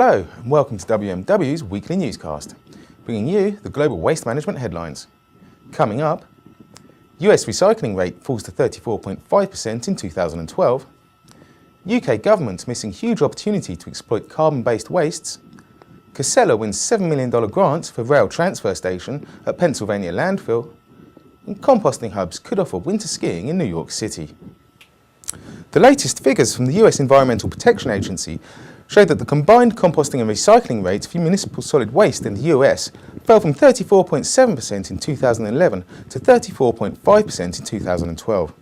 Hello and welcome to WMW's weekly newscast, bringing you the global waste management headlines. Coming up, US recycling rate falls to 34.5% in 2012, UK government missing huge opportunity to exploit carbon-based wastes, Casella wins $7 million grant for rail transfer station at Pennsylvania landfill, and composting hubs could offer winter skiing in New York City. The latest figures from the US Environmental Protection Agency show that the combined composting and recycling rates for municipal solid waste in the US fell from 34.7% in 2011 to 34.5% in 2012.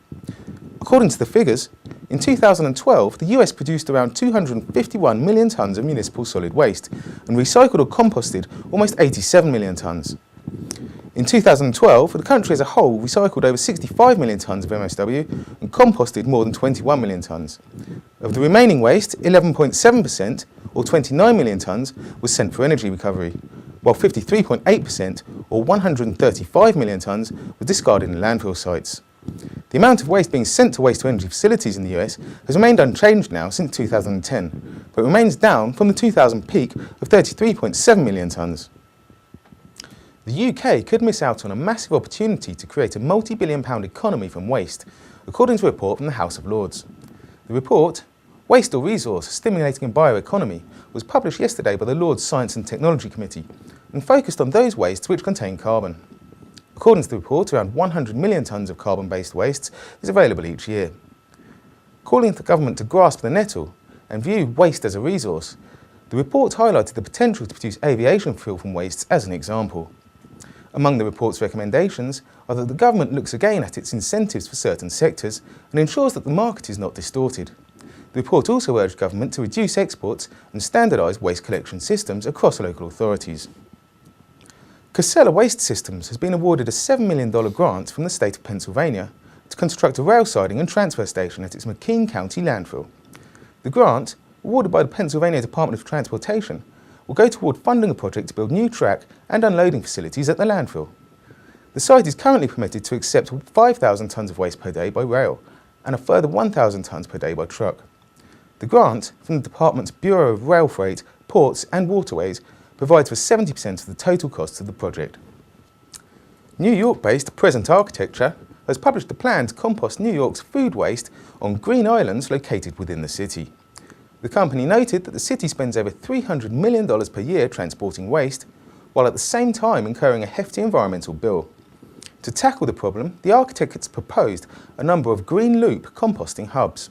According to the figures, in 2012, the US produced around 251 million tonnes of municipal solid waste and recycled or composted almost 87 million tonnes. In 2012, the country as a whole recycled over 65 million tonnes of MSW and composted more than 21 million tonnes. Of the remaining waste, 11.7%, or 29 million tonnes, was sent for energy recovery, while 53.8%, or 135 million tonnes, was discarded in landfill sites. The amount of waste being sent to waste-to-energy facilities in the US has remained unchanged now since 2010, but remains down from the 2000 peak of 33.7 million tonnes. The UK could miss out on a massive opportunity to create a multi-billion-pound economy from waste, according to a report from the House of Lords. The report, Waste or Resource Stimulating a Bioeconomy, was published yesterday by the Lords Science and Technology Committee and focused on those wastes which contain carbon. According to the report, around 100 million tonnes of carbon-based wastes is available each year. Calling for the government to grasp the nettle and view waste as a resource, the report highlighted the potential to produce aviation fuel from wastes as an example. Among the report's recommendations are that the government looks again at its incentives for certain sectors and ensures that the market is not distorted. The report also urged government to reduce exports and standardise waste collection systems across local authorities. Casella Waste Systems has been awarded a $7 million grant from the state of Pennsylvania to construct a rail siding and transfer station at its McKean County landfill. The grant, awarded by the Pennsylvania Department of Transportation, will go toward funding a project to build new track and unloading facilities at the landfill. The site is currently permitted to accept 5,000 tonnes of waste per day by rail and a further 1,000 tonnes per day by truck. The grant from the Department's Bureau of Rail Freight, Ports and Waterways provides for 70% of the total costs of the project. New York-based Present Architecture has published a plan to compost New York's food waste on green islands located within the city. The company noted that the city spends over $300 million per year transporting waste, while at the same time incurring a hefty environmental bill. To tackle the problem, the architects proposed a number of green loop composting hubs.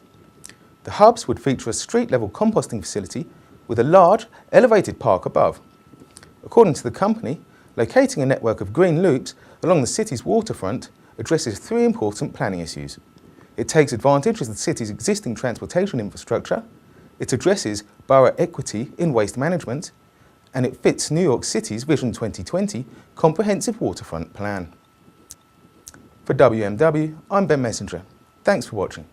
The hubs would feature a street-level composting facility with a large, elevated park above. According to the company, locating a network of green loops along the city's waterfront addresses three important planning issues. It takes advantage of the city's existing transportation infrastructure, it addresses borough equity in waste management, and it fits New York City's Vision 2020 comprehensive waterfront plan. For WMW, I'm Ben Messenger. Thanks for watching.